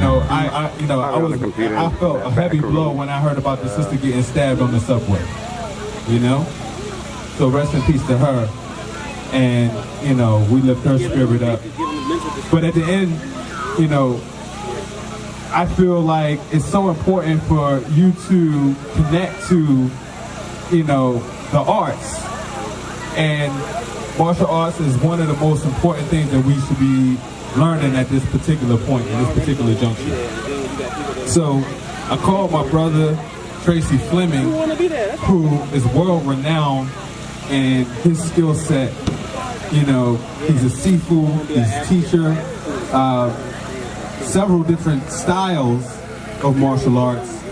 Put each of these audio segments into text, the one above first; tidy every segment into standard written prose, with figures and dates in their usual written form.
I felt a heavy blow when I heard about the sister getting stabbed on the subway. So rest in peace to her, and we lift her spirit up. But at the end, I feel like it's so important for you to connect to, the arts. And martial arts is one of the most important things that we should be learning at this particular point, in this particular juncture. So I called my brother, Tracy Fleming, who is world-renowned in his skill set. He's a Sifu, he's a teacher, several different styles of martial arts,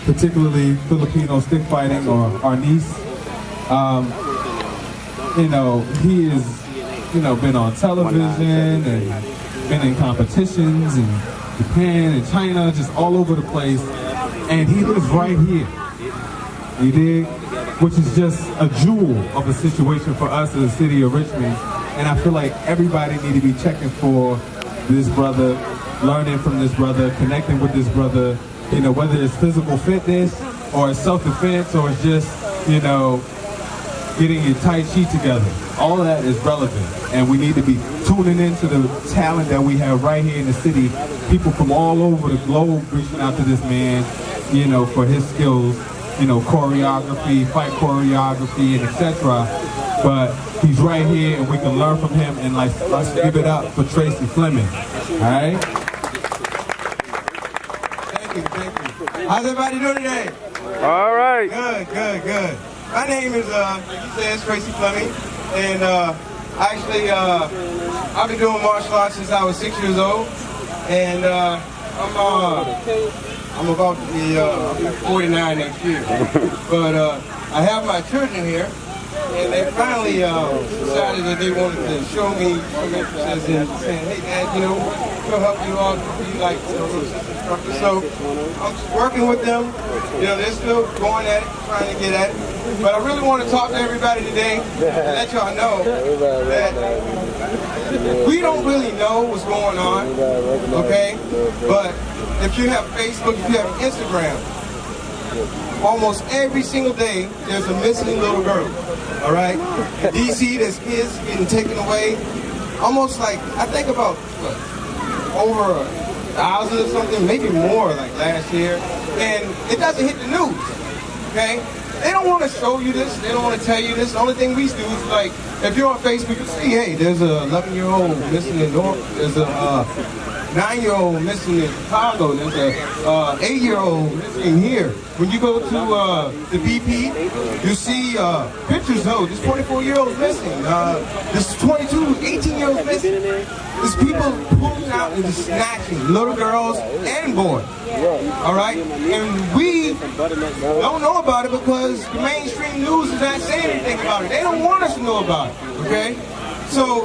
particularly Filipino stick fighting or arnis. He has, been on television and been in competitions in Japan and China, just all over the place. And he lives right here. You dig? Which is just a jewel of a situation for us in the city of Richmond. And I feel like everybody need to be checking for this brother, learning from this brother, connecting with this brother, whether it's physical fitness or it's self-defense or it's just, getting your Tai Chi together. All of that is relevant. And we need to be tuning into the talent that we have right here in the city. People from all over the globe reaching out to this man, for his skills, choreography, fight choreography, and etc. But he's right here and we can learn from him, and let's give it up for Tracy Fleming. All right? Thank you. How's everybody doing today? All right. Good. My name is, like you said, Tracy Fleming, and I've been doing martial arts since I was 6 years old, and I'm about to be 49 next year. But I have my children here, and they finally decided that they wanted to show me some interest in saying, hey Dad, we'll help you all be like instructors. So I'm working with them. They're still going at it, trying to get at it. But I really want to talk to everybody today and let y'all know that we don't really know what's going on, okay? But if you have Facebook, if you have Instagram, almost every single day there's a missing little girl, all right? In DC, there's kids getting taken away. Almost like, I think about over 1,000 or something, maybe more like last year. And it doesn't hit the news, okay? They don't want to show you this. They don't want to tell you this. The only thing we do is, like, if you're on Facebook, you see, hey, there's a 11-year-old missing in North. There's a 9-year-old missing in Chicago. There's a 8-year-old missing here. When you go to the BP, you see pictures of this 24-year-old missing. This 18-year-old missing. There's people pulling out and just snatching little girls and boys. All right? And we don't know about it because the mainstream news is not saying anything about it. They don't want us to know about it. Okay? So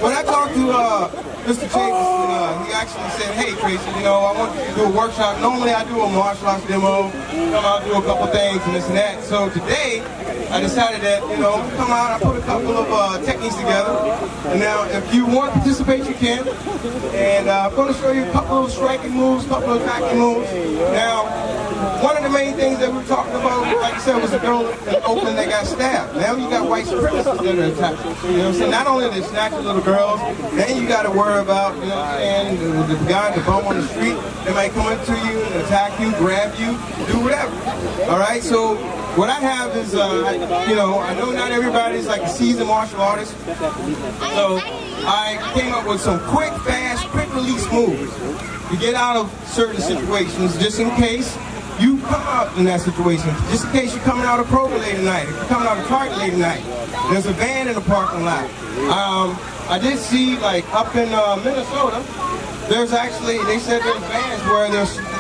when I talked to Mr. Chambers, he actually said, hey Tracy, I want you to do a workshop. Normally I do a martial arts demo, come out, do a couple things and this and that. So today I decided that, come out, I put a couple of techniques together. And now if you want to participate, you can. And I'm going to show you a couple of striking moves, a couple of attacking moves. Now, one of the main things that we were talking about, like I said, was a girl in Oakland that got stabbed. Now you got white supremacists that are attacking. You know what I'm saying? Not only they snatching little girls, then you got to worry about, the guy, the bum on the street, they might come up to you and attack you, grab you, do whatever. All right, so what I have is, I know not everybody's like a seasoned martial artist, so I came up with some quick, fast, quick release moves to get out of certain situations, just in case you come out in that situation, just in case you're coming out of Kroger late at night, if you're coming out of Target late at night, there's a van in the parking lot. I did see, like, up in Minnesota, there's actually, they said there's vans where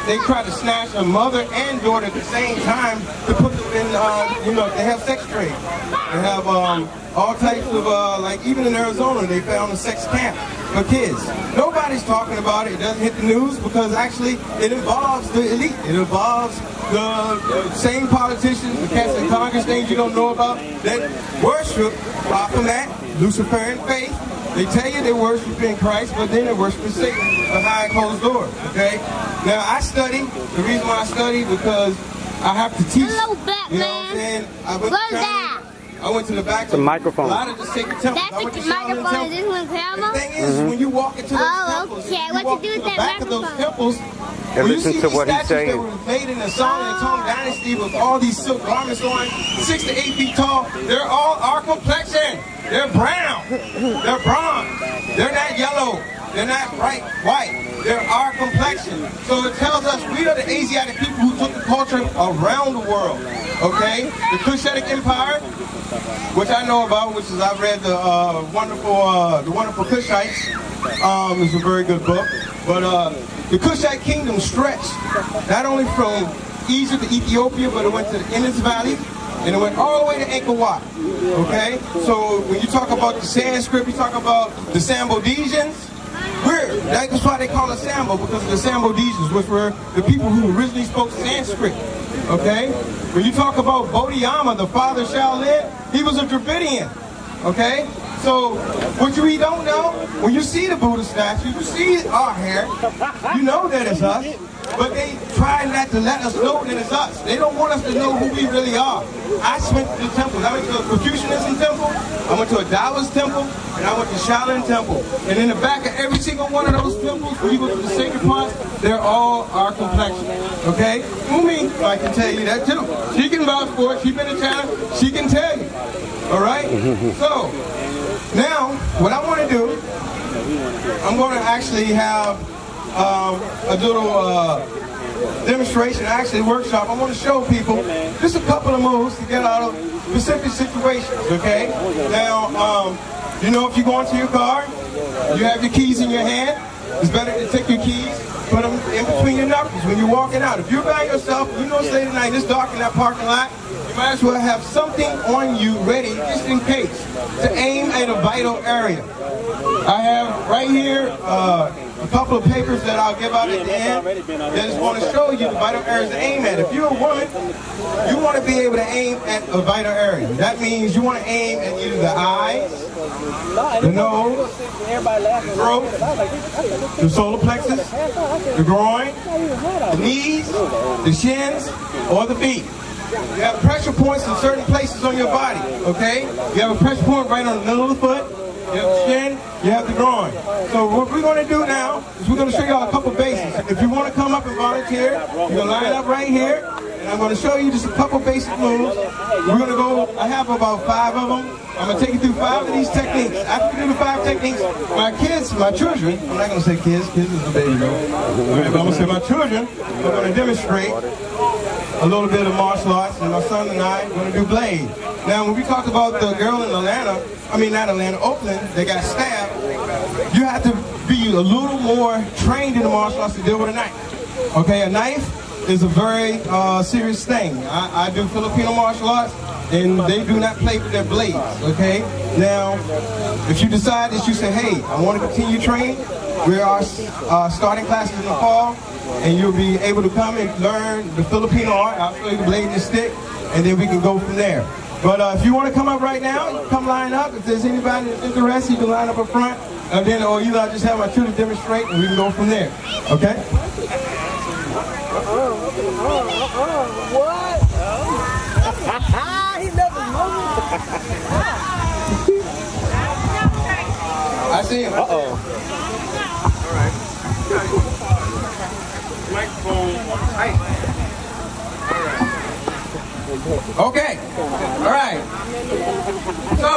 they try to snatch a mother and daughter at the same time to put them in, they have sex trade. They have all types of, like even in Arizona, they found a sex camp for kids. Nobody's talking about it. It doesn't hit the news because actually it involves the elite. It involves the same politicians, the cats in Congress, things you don't know about, that worship Baphomet, Luciferian faith. They tell you they worship in Christ, but then they worship in Satan. behind closed doors, okay? Now, I study. The reason why I study because I have to teach. Hello, Batman. You know what I'm saying? I went to the back of a microphone. a lot of the sacred temples. That's the microphone. Is this one camera? The thing is, when you walk into those temples, okay. you What walk you do to with the that back of those microphone? temples, And when you listen see to these what he's statues that saying. were made in the Song and Tong Dynasty with all these silk garments on, 6 to 8 feet tall, they're all our complexion. They're brown. They're bronze. They're not yellow. They're not bright white. They're our complexion. So it tells us we are the Asiatic people who took the culture around the world. Okay? The Cushitic Empire, which I know about, which is I've read the wonderful Cushites. It's a very good book. But the Cushite kingdom stretched not only from Egypt to Ethiopia, but it went to the Indus Valley, and it went all the way to Angkor Wat. Okay? So when you talk about the Sanskrit, you talk about the Sambodesians. That's why they call us Sambo, because of the Sambodesians, which were the people who originally spoke Sanskrit. Okay? When you talk about Bodhiyama, the father Shaolin, he was a Dravidian. Okay? So, what you don't know, when you see the Buddha statue, you see our hair, you know that it's us, but they try not to let us know that it's us. They don't want us to know who we really are. I went to the temples. I went to a Confucianism temple, I went to a Taoist temple, and I went to Shaolin temple. And in the back of every single one of those temples, when you go to the sacred parts, they're all our complexion. Okay? Umi, I can tell you that too. She can vouch for it. She's been in China. She can tell you. All right? So, now, what I want to do, I'm going to actually have a little demonstration, actually workshop. I want to show people just a couple of moves to get out of specific situations, okay? Now, you know, if you go into your car, you have your keys in your hand, it's better to take your keys, put them in between your knuckles when you're walking out. If you're by yourself, you know it's late at night, it's dark in that parking lot, you might as well have something on you ready just in case to aim at a vital area. I have right here a couple of papers that I'll give out at the end that is going to show you the vital areas to aim at. If you're a woman, you want to be able to aim at a vital area. That means you want to aim at either the eyes, the nose, the throat, the solar plexus, the groin, the knees, the shins, or the feet. You have pressure points in certain places on your body, okay? You have a pressure point right on the middle of the foot, you have the shin, you have the groin. So what we're going to do now is we're going to show you all a couple basics. If you want to come up and volunteer, you're going to line up right here, and I'm going to show you just a couple basic moves. We're going to go, I have about 5 of them. I'm going to take you through 5 of these techniques. After we do the 5 techniques, my kids, my children, I'm not going to say kids is the baby girl. But I'm going to say my children are going to demonstrate a little bit of martial arts, and my son and I are going to do blade. Now, when we talked about the girl in Oakland, that got stabbed, you have to be a little more trained in the martial arts to deal with a knife. Okay, a knife is a very serious thing. I do Filipino martial arts, and they do not play with their blades, okay? Now, if you decide that you say, hey, I want to continue training, we are starting classes in the fall, and you'll be able to come and learn the Filipino art. I'll show you the blade and the stick, and then we can go from there. But if you want to come up right now, you can come line up. If there's anybody that's interested, you can line up up front. And then, or either I'll just have my children demonstrate, and we can go from there. Okay? What? He never moved. I see him. Uh-oh. All right. Microphone. All right. Okay. All right. So,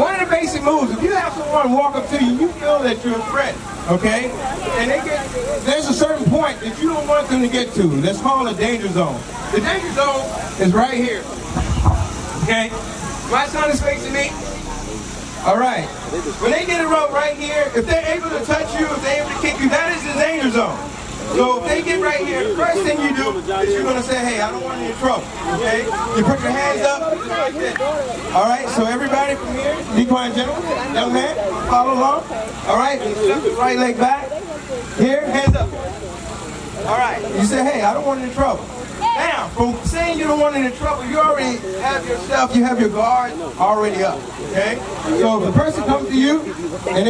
one of the basic moves, if you have someone walk up to you, you feel that you're a threat, okay? And there's a certain point that you don't want them to get to. That's called a danger zone. The danger zone is right here. Okay? My son is facing me. All right. When they get it up right here, if they're able to touch you, if they're able to kick you, that is the danger zone. So if they get right here, the first thing you do is you're going to say, hey, I don't want any trouble, okay? You put your hands up, just like this. All right, so everybody from here, be quiet, gentlemen, young man, follow along. All right, right leg back. Here, hands up. All right, you say, hey, I don't want any trouble. Now, from saying you don't want any trouble, you already have yourself, you have your guard already up, okay? So if the person comes to you and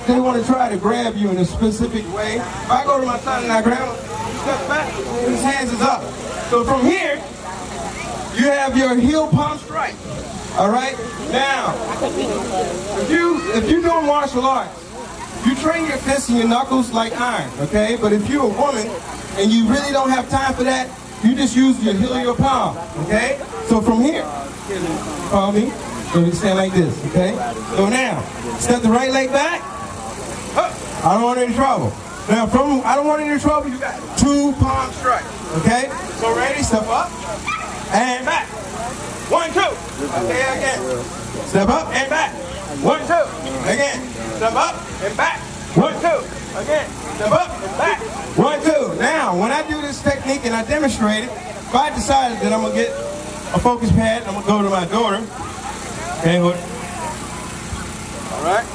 they want to try to grab you in a specific way, if I go to my son and I grab him, he steps back, his hands is up. So from here, you have your heel palm strike, all right? Now, if you're doing martial arts, you train your fists and your knuckles like iron, okay? But if you're a woman and you really don't have time for that, you just use your heel of your palm, okay? So from here, follow me, so you stand like this, okay? So now, step the right leg back. I don't want any trouble. Now from I don't want any trouble, you got 2 palm strikes, okay? So ready, step up, and back. 1, 2. Okay, again. Step up and back. 1, 2. Again. Step up and back. 1, 2. Again. Step up and back. 1, 2. Now, when I do this technique and I demonstrate it, if I decided that I'm going to get a focus pad, I'm going to go to my daughter. Okay, hold it. All right.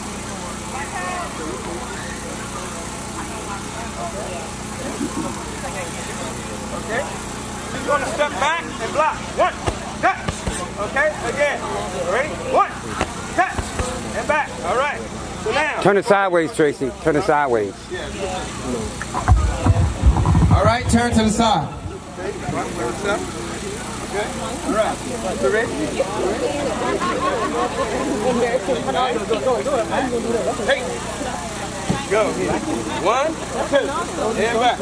Okay. She's going to step back and block. 1, touch. Okay, again. Ready? 1, touch. And back. All right. So now. Turn it sideways, Tracy. Turn it sideways. All right, turn to the side. Okay, okay. All right. So ready? Hey. Go. 1, 2. And back.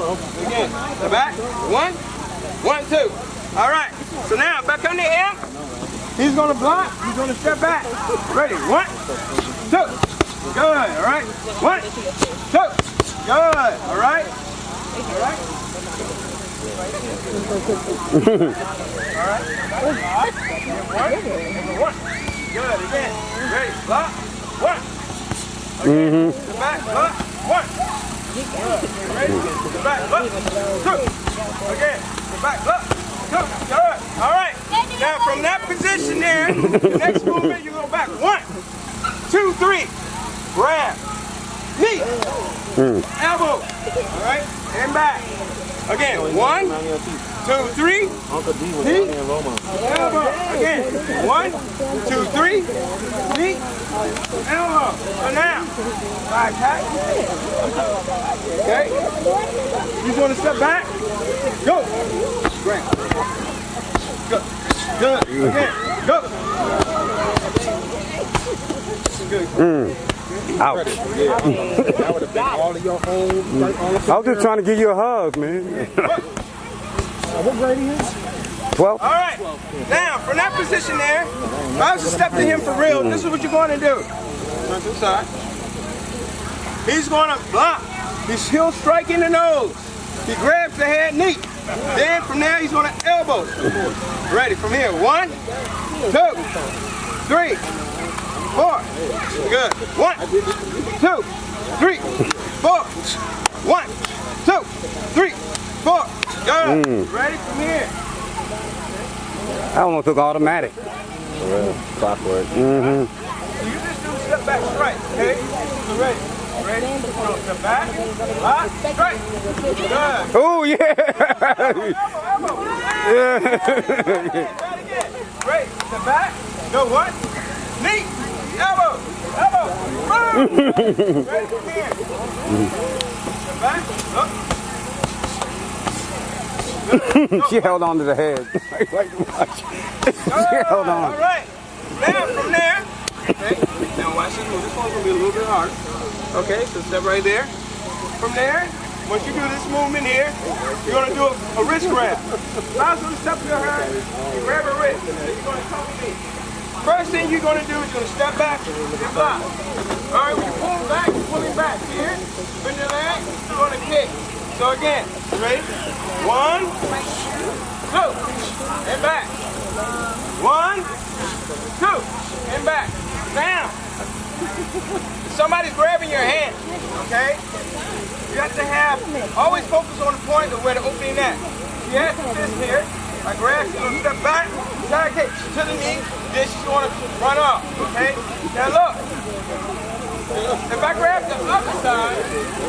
Again. The back. 1, 1, 2. All right. So now, back on the hip. He's going to block. He's going to step back. Ready? 1, 2. Good. All right. 1, 2. Good. All right. All right. All right. 1. Good. Again. Ready? Block. 1. Again. The back. Block. 1. Good. Ready? The back. Block. 2. Again. The back. Block. 2. Good. All right. Now from that position there, the next movement you go back. 1, 2, 3. Grab. Knee. Elbow. All right. And back. Again. 1, 2, 3. Knee. Elbow. Again. 1, 2, 3. Knee. Elbow. So now, side tap. Okay. You want to step back? Go. Grab. Go. Good. Again. Go. Good. Ouch. I was just trying to give you a hug, man. What grade he is? 12. All right. Now, from that position there, if I was to step to him for real, this is what you're going to do. Turn to the side. He's going to block. He's heel striking the nose. He grabs the head knee. Then from there, he's going to elbow. Ready, from here. 1, 2, 3, 4. Good. 1, 2, 3, 4. 1, 2, 3, 4. Good. Ready, from here. I almost took automatic. Clockwork. You just do step back straight, okay? So ready. Ready? Step back. Lock. Straight. Good. Oh, yeah. Elbow. Yeah. Try it again. Great. Step back. Go 1. Knee. Elbow. Elbow. Ready from here. Step back. Up. She held on to the head. She held on. All right. Now from there. Okay. Now watch this move. This one's gonna be a little bit harder. Okay. So step right there. From there, once you do this movement here, you're gonna do a wrist grab. Last one, step to her. You grab her wrist. Then you're gonna come with me. First thing you're gonna do is you're gonna step back and block. All right. When you pull back, you're pulling back. Here. Bend your leg. You're gonna kick. So again, ready? 1, 2, and back. 1, 2, and back. Now, if somebody's grabbing your hand, okay? You have to always focus on the point of where the opening at. She has this here. I grab, she's gonna step back, side kick to the knee, then she's gonna run off, okay? Now look, if I grab the other side,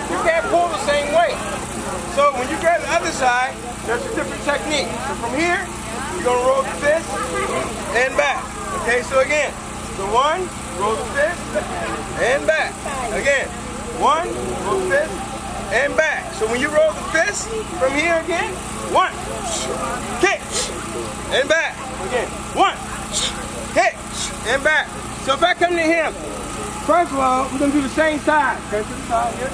you can't pull the same way. So when you grab the other side, there's a different technique. So from here, you're gonna roll the fist and back. Okay, so again, so one, roll the fist and back. Again, one, roll the fist and back. So when you roll the fist from here again, one, kick, and back. Again, one, kick, and back. So if I come to him, first of all, we're gonna do the same side. Okay, to the side here.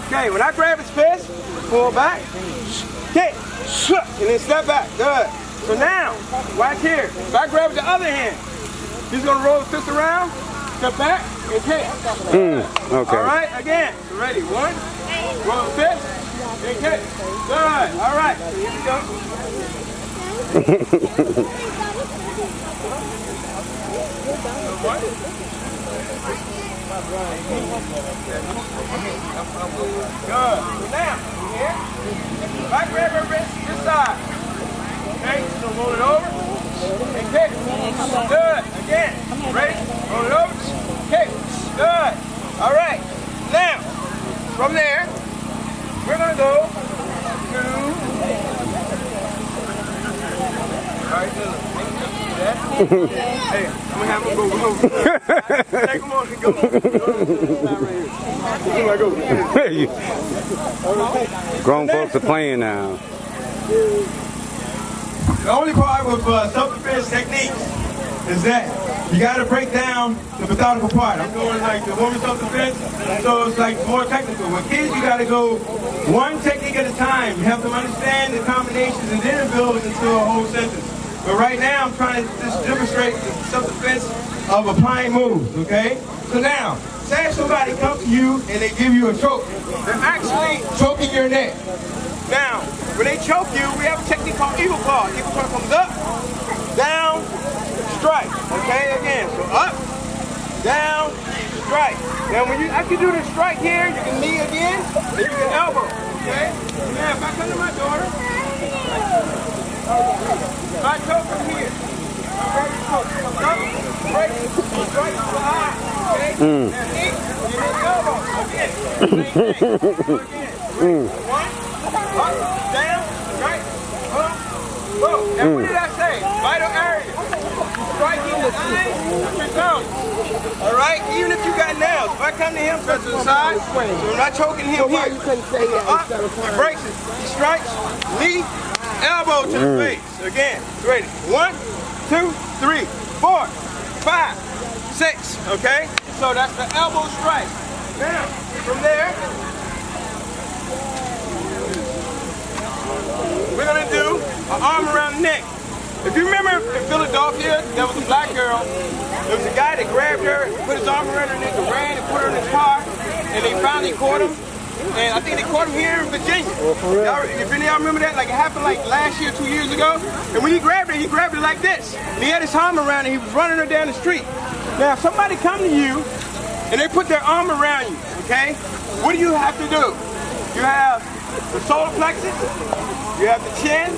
Okay, when I grab his fist, pull back, kick, and then step back. Good. So now, watch here. If I grab the other hand, he's gonna roll the fist around, step back, and kick. Okay. All right, again. So ready? One, roll the fist, and kick. Good. All right. So here we go. Good. Now, here, if I grab her wrist this side, okay, so roll it over and kick. Good. Again. Ready? Roll it over, kick. Good. All right. Now, from there, we're going to go to... All right, hey, I'm gonna have him go. Hey, come on, go. Grown folks are playing now. The only part with self-defense techniques is that you got to break down the methodical part. I'm doing like the woman self-defense, so it's like more technical. With kids, you got to go one technique at a time. You have to understand the combinations and then it builds into a whole sentence. But right now, I'm trying to just demonstrate the self-defense of applying moves, okay? So now, say if somebody comes to you and they give you a choke. They're actually choking your neck. Now, when they choke you, we have a technique called eagle claw. Eagle claw comes up, down, strike. Okay, again, so up, down, strike. Now, when you after you do the strike here, you can knee again, and you can elbow. Okay? Now, if I come to my daughter, if I choke from here, break, strike, okay? Now, knee, and then elbow. Again, same thing. Again. One, up, down, right, up, boom. Now, what did I say? Vital area. Striking the eye, your thumb. All right? Even if you got nails, if I come to him, press to the side, so I'm not choking him here. Up, he breaks it. He strikes, knee, elbow to the face. Again, ready. 1, 2, 3, 4, 5, 6. Okay? So that's the elbow strike. Now, from there, we're going to do an arm around the neck. If you remember in Philadelphia, there was a black girl. There was a guy that grabbed her, put his arm around her neck, and ran and put her in his car, and they finally caught him. And I think they caught him here in Virginia. If any of y'all remember that, like it happened like last year, 2 years ago. And when he grabbed it like this. And he had his arm around her, he was running her down the street. Now, if somebody come to you, and they put their arm around you, okay? What do you have to do? You have the solar plexus, you have the chin,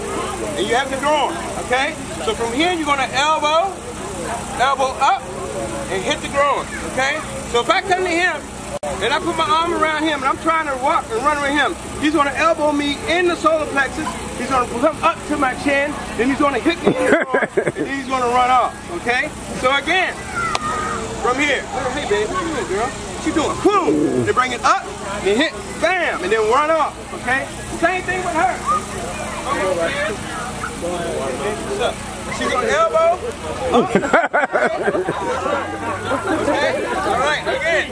and you have the groin, okay? So from here, you're gonna elbow up, and hit the groin, okay? So if I come to him, and I put my arm around him, and I'm trying to walk and run with him, he's gonna elbow me in the solar plexus, he's gonna come up to my chin, then he's gonna hit me in the groin, and then he's gonna run off, okay? So again, from here, hey babe, what you doing, girl? What you doing? Boom! Then bring it up, then hit, bam, and then run off, okay? Same thing with her. What's up? She's gonna elbow. Up. Okay? All right, again.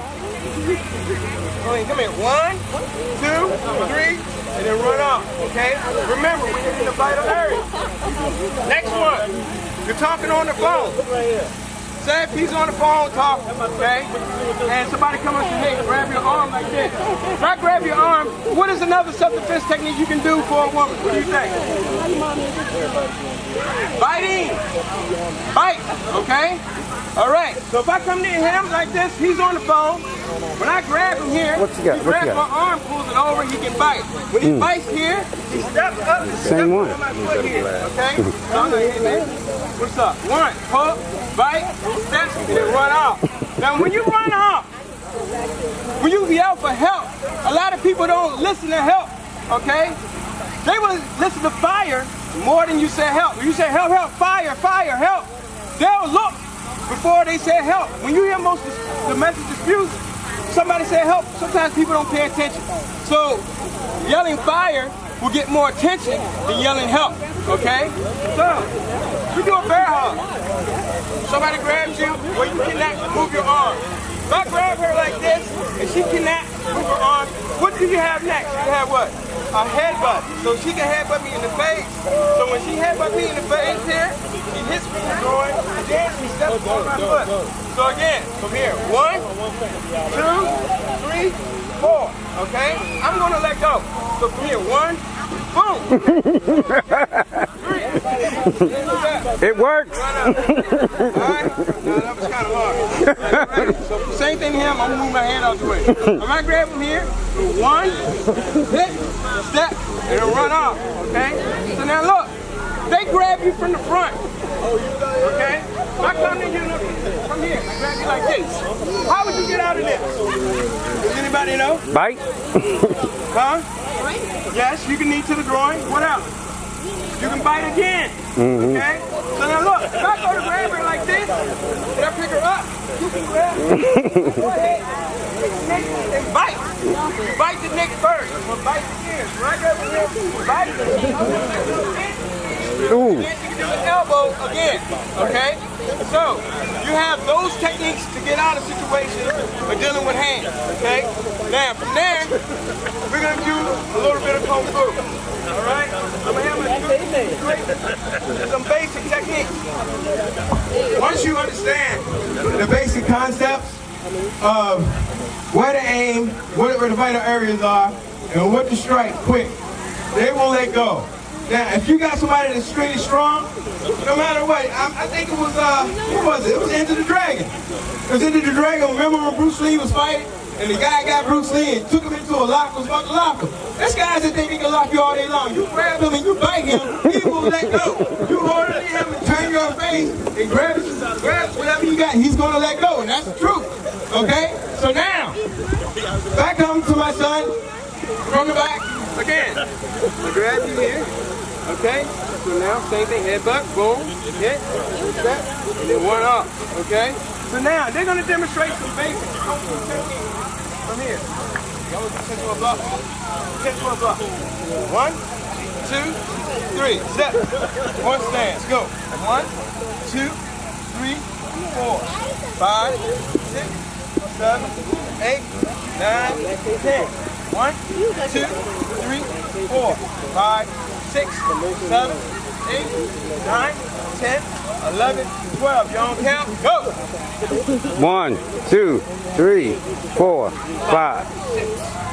Come here. 1, 2, 3, and then run off. Okay? Remember, we're in the vital area. Next one. You're talking on the phone. Say if he's on the phone talking, okay? And somebody come up and say, hey, grab your arm like this. If I grab your arm, what is another self-defense technique you can do for a woman? What do you think? Biting. Bite, okay? All right, so if I come near him like this, he's on the phone. When I grab him here, he grabs my arm, pulls it over, he can bite. When he bites here, he steps up and steps on my foot here, okay? So I'm like, hey, man, what's up? 1, pull, bite, steps, and then run off. Now, when you run off, when you yell for help, a lot of people don't listen to help, okay? they will listen to fire more than you say help. When you say help, help, fire, fire, help, they'll look before they say help. When you hear most domestic disputes, somebody say help, sometimes people don't pay attention. So yelling fire will get more attention than yelling help, okay? So, you do a bear hug. Somebody grabs you, well, you cannot move your arm. If I grab her like this, and she cannot move her arm, what do you have next? You have what? A headbutt. So she can headbutt me in the face. So when she headbutt me in the face here, she hits me in the groin, and then she steps on my foot. So again, from here, 1, 2, 3, 4. Okay? I'm gonna let go. So from here, 1, boom. 3. It works. Alright? No, that was kind of hard. Ready? So same thing to him, I'm gonna move my hand out the way. I'm gonna grab him here. 1, hit, step, and then run off. Okay? So now look, they grab you from the front. Okay? If I come to you from here, I grab you like this. How would you get out of this? Does anybody know? Bite? Huh? Yes, you can knee to the groin. What else? You can bite again. Okay? So now look, if I go to grab her like this, and I pick her up, you can grab her. Go ahead. Neck and bite. Bite the neck first. Or bite the ears. When I grab her here, bite the Ooh. then you can do the elbow again. Okay? So, you have those techniques to get out of situations with dealing with hands. Okay? Now, from there, we're going to do a little bit of Kung Fu. Alright? I'm going to have some basic techniques. Once you understand the basic concepts of where to aim, where the vital areas are, and what to strike quick, they won't let go. Now, if you got somebody that's extremely strong, no matter what, I think it was, what was it? It was Enter the Dragon. It was Enter the Dragon. Remember when Bruce Lee was fighting? And the guy got Bruce Lee and took him into a locker, was about to lock him. This guy said he can lock you all day long. You grab him and you bite him, he will let go. You hold it to him and turn your face and grab whatever you got, he's going to let go. And that's the truth. Okay? So now, back come to my son from the back again. I grab you here. Okay? So now, same thing, headbutt, boom, hit, step, and then one up. Okay? So now, they're going to demonstrate some basic Kung Fu techniques from here. Go with the 10 to a block. 10 to a block. 1, 2, 3. Step. One stance. Go. 1, 2, 3, 4, 5, 6, 7, 8, 9, 10. 1, 2, 3, 4, 5, 6, 7, 8, 9, 10, 11, 12. You don't count? Go! 1, 2, 3, 4, 5.